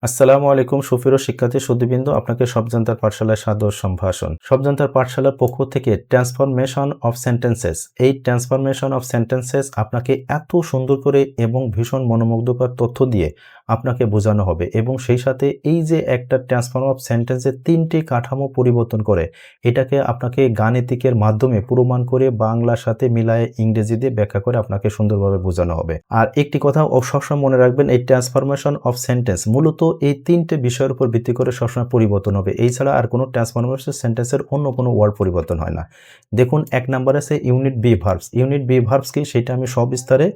আসসালামু আলাইকুম সুপ্রিয় শিক্ষার্থী সুধীবৃন্দ, আপনাকে শব্দযন্ত্র পাঠশালায় সাদর সম্ভাষণ। শব্দযন্ত্র পাঠশালার পক্ষ থেকে ট্রান্সফরমেশন অফ সেন্টেন্সেস, এই ট্রান্সফরমেশন অফ সেন্টেন্সেস আপনাকে এত সুন্দর করে এবং ভীষণ মনোমুগ্ধকর তথ্য দিয়ে আপনাকে বোঝানো হবে এবং সেই সাথে এই যে একটা ট্রান্সফর্ম অফ সেন্টেন্সের ৩টি কাঠামো পরিবর্তন করে এটাকে আপনাকে গাণিতিকের মাধ্যমে প্রমাণ করে বাংলার সাথে মিলায়ে ইংরেজি দিয়ে ব্যাখ্যা করে আপনাকে সুন্দরভাবে বোঝানো হবে। আর একটি কথা সবসময় মনে রাখবেন, এই ট্রান্সফরমেশন অফ সেন্টেন্স মূলত এই ৩টে বিষয়ের উপর ভিত্তি করে সবসময় পরিবর্তন হবে। এছাড়া আর কোনো ট্রান্সফরমেশন সেন্টেন্সের অন্য কোনো ওয়ার্ড পরিবর্তন হয় না। দেখুন, ১ নাম্বার আছে unit be verbs. Unit be verbs কি সেটা আমি সবিস্তারে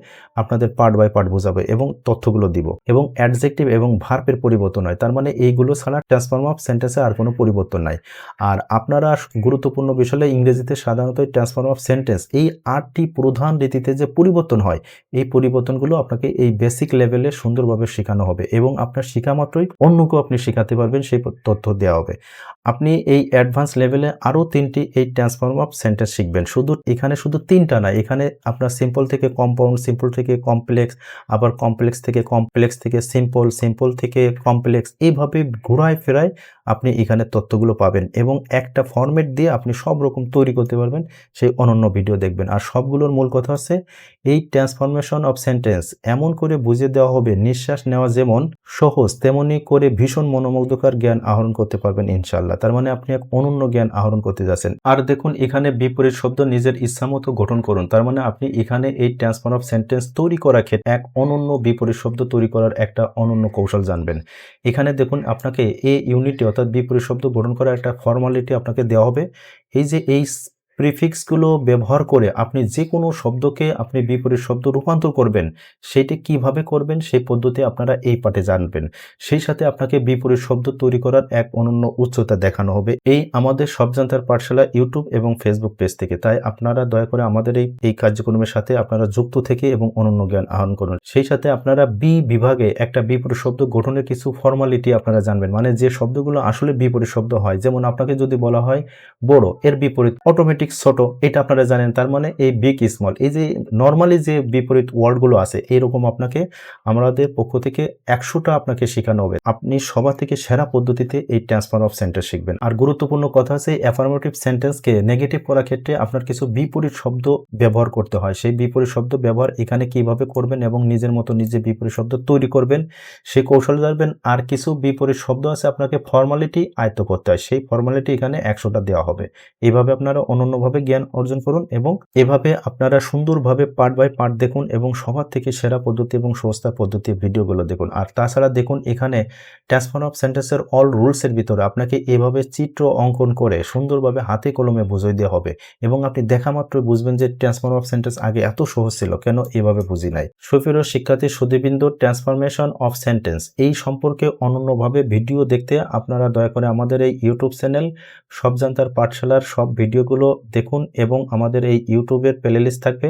আপনাদের পার্ট বাই পার্ট বোঝাবো এবং তথ্যগুলো দিব। এবং অ্যাডজেক্টিভ এবং ভার্বের পরিবর্তন হয়, তার মানে এইগুলো ছাড়া ট্রান্সফর্ম অফ সেন্টেন্সে আর কোনো পরিবর্তন নাই। আর আপনারা গুরুত্বপূর্ণ বিষয় ইংরেজিতে সাধারণত ট্রান্সফর্ম অফ সেন্টেন্স এই ৮টি প্রধান রীতিতে যে পরিবর্তন হয়, এই পরিবর্তনগুলো আপনাকে এই বেসিক লেভেলে সুন্দরভাবে শেখানো হবে এবং আপনার শেখা মাত্রই অন্যকেও আপনি শেখাতে পারবেন, সেই তথ্য দেওয়া হবে। আপনি এই অ্যাডভান্স লেভেলে আরও ৩টি এই ট্রান্সফর্ম অফ সেন্টেন্স শিখবেন। এখানে শুধু ৩টা না, এখানে আপনার সিম্পল থেকে কম্পাউন্ড, সিম্পল থেকে কমপ্লেক্স, আবার কমপ্লেক্স থেকে সিম্পল, সিম্পল থেকে কমপ্লেক্স, এইভাবে ঘোরায় ফেরায় আপনি এখানে তথ্যগুলো পাবেন এবং একটা ফরম্যাট দিয়ে আপনি সব রকম তৈরি করতে পারবেন। সেই অনন্য ভিডিও দেখবেন। আর সবগুলোর মূল কথা হচ্ছে এই ট্রান্সফরমেশন অফ সেন্টেন্স এমন করে বুঝিয়ে দেওয়া হবে, নিঃশ্বাস নেওয়া যেমন সহজ তেমনি করে ভীষণ মনোমুগ্ধকর জ্ঞান আহরণ করতে পারবেন ইনশাআল্লাহ। তার মানে আপনি এক অনন্য জ্ঞান আহরণ করতে যাচ্ছেন। আর দেখুন, এখানে বিপরীত শব্দ নিজের ইচ্ছামতো গঠন করুন। তার মানে আপনি এখানে এই ট্রান্সফর্ম অফ সেন্টেন্স তৈরি করার ক্ষেত্রে এক অনন্য বিপরীত শব্দ তৈরি করার একটা অনন্য কৌশল জানবেন। এখানে দেখুন, আপনাকে এই ইউনিটে অর্থাৎ বিপরীত শব্দ গঠন করার একটা ফর্মালিটি আপনাকে দেওয়া হবে। এই যে এই প্রিফিক্সগুলো ব্যবহার করে আপনি যে কোনো শব্দকে আপনি বিপরীত শব্দ রূপান্তর করবেন, সেটি কিভাবে করবেন সেই পদ্ধতি আপনারা এই পাঠে জানবেন। সেই সাথে আপনাকে বিপরীত শব্দ তৈরি করার এক অনন্য উচ্চতা দেখানো হবে এই আমাদের শব্দযন্ত্র পাঠশালা ইউটিউব এবং ফেসবুক পেজ থেকে। তাই আপনারা দয়া করে আমাদের এই কার্যক্রমের সাথে আপনারা যুক্ত থেকে এবং অনন্য জ্ঞান আহরণ করুন। সেই সাথে আপনারা বি বিভাগে একটা বিপরীত শব্দ গঠনের কিছু ফর্মালিটি আপনারা জানবেন, মানে যে শব্দগুলো আসলে বিপরীত শব্দ হয়। যেমন আপনাকে যদি বলা হয় বড়, এর বিপরীত অটোমেটিক ছোট, এটা আপনারা জানেন। তার মানে এই বিগ স্মল, এই যে নর্মালি যে বিপরীত ওয়ার্ডগুলো আছে, এরকম আপনাকে আমাদের পক্ষ থেকে ১০০টা আপনাকে শেখানো হবে। আপনি সবার থেকে সেরা পদ্ধতিতে এই ট্রান্সফর্ম অফ সেন্টেন্স শিখবেন। আর গুরুত্বপূর্ণ কথা আছে, অ্যাফার্মেটিভ সেন্টেন্সকে নেগেটিভ করার ক্ষেত্রে আপনার কিছু বিপরীত শব্দ ব্যবহার করতে হয়। সেই বিপরীত শব্দ ব্যবহার এখানে কিভাবে করবেন এবং নিজের মতো নিজে বিপরীত শব্দ তৈরি করবেন সেই কৌশল জানবেন। আর কিছু বিপরীত শব্দ আছে আপনাকে ফর্মালিটি আয়ত্ত করতে হয়, সেই ফর্মালিটি এখানে ১০০টা দেওয়া হবে। এইভাবে আপনারা অনন্যভাবে জ্ঞান অর্জন করুন এবং এভাবে আপনারা সুন্দরভাবে পার্ট বাই পার্ট দেখুন এবং সবার থেকে সেরা পদ্ধতি এবং সস্তা পদ্ধতির ভিডিওগুলো দেখুন। আর তাছাড়া দেখুন, এখানে ট্রান্সফর্ম অফ সেন্টেন্সের অল রুলসের ভিতরে আপনাকে এভাবে চিত্র অঙ্কন করে সুন্দরভাবে হাতে কলমে বুঝিয়ে দেওয়া হবে এবং আপনি দেখা মাত্র বুঝবেন যে ট্রান্সফর্ম অফ সেন্টেন্স আগে এত সহজ ছিল, কেন এভাবে বুঝি নাই। সুপ্রিয় শিক্ষার্থী সুধীবৃন্দ, ট্রান্সফরমেশন অফ সেন্টেন্স এই সম্পর্কে অনন্যভাবে ভিডিও দেখতে আপনারা দয়া করে আমাদের এই ইউটিউব চ্যানেল শব্দযন্ত্র পাঠশালার সব ভিডিওগুলো দেখুন এবং আমাদের এই ইউটিউবের প্লেলিস্ট থাকবে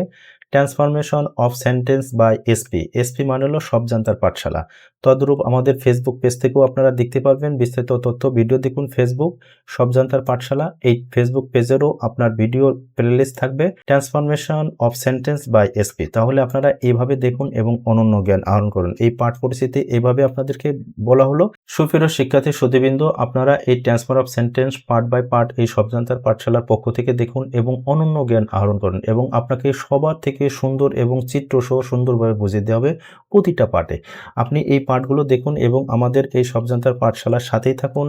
transformation of sentence by SP. SP মানে হলো শব্দযন্ত্র পাঠশালা। তদ্রূপ আমাদের ফেসবুক পেজ থেকেও আপনারা দেখতে পারবেন বিস্তারিত তথ্য। ভিডিও দেখুন ফেসবুক শব্দযন্ত্র পাঠশালা, এই ফেসবুক পেজেরও আপনার ভিডিও প্লেলিস্ট থাকবে transformation of sentence by SP. তাহলে আপনারা এইভাবে দেখুন এবং অনন্য জ্ঞান আহরণ করুন। এই পাঠ পরিস্থিতি এইভাবে আপনাদেরকে বলা হলো। সুপ্রিয় শিক্ষার্থী সুধীবৃন্দ, আপনারা এই transfer of sentence part by part এই শব্দযন্ত্র পাঠশালার পক্ষ থেকে দেখুন এবং অনন্য জ্ঞান আহরণ করুন এবং আপনাকে সবার থেকে সুন্দর এবং চিত্রসহ সুন্দরভাবে বুঝিয়ে দেওয়া হবে প্রতিটা পাঠে। আপনি এই পাঠগুলো দেখুন এবং আমাদের এই শব্দযন্ত্র পাঠশালার সাথেই থাকুন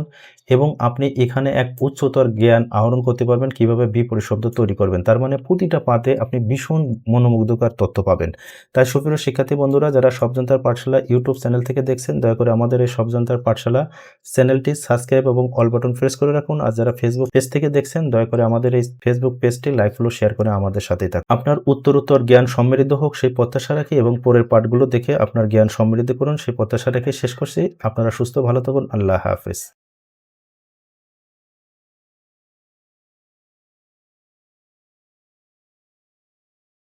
এবং আপনি এখানে এক উচ্চতর জ্ঞান আহরণ করতে পারবেন কিভাবে বিপরীত শব্দ তৈরি করবেন। তার মানে প্রতিটা পাঠে আপনি ভীষণ মনোমুগ্ধকর তথ্য পাবেন। তাই সুপ্রিয় শিক্ষার্থী বন্ধুরা, যারা শব্দযন্ত্র পাঠশালা ইউটিউব চ্যানেল থেকে দেখছেন, দয়া করে আমাদের এই শব্দযন্ত্র পাঠশালা চ্যানেলটি সাবস্ক্রাইব এবং অল বাটন প্রেস করে রাখুন। আর যারা ফেসবুক পেজ থেকে দেখছেন, দয়া করে আমাদের এই ফেসবুক পেজটি লাইক ফলো শেয়ার করে আমাদের সাথেই থাকুন। আপনার উত্তরোত্তর জ্ঞান সমৃদ্ধ হোক সেই প্রত্যাশা রাখি এবং পরের পাঠগুলো দেখে আপনার জ্ঞান সমৃদ্ধ করুন সেই প্রত্যাশা রেখে শেষ করছি। আপনারা সুস্থ ভালো থাকুন। আল্লাহ হাফেজ।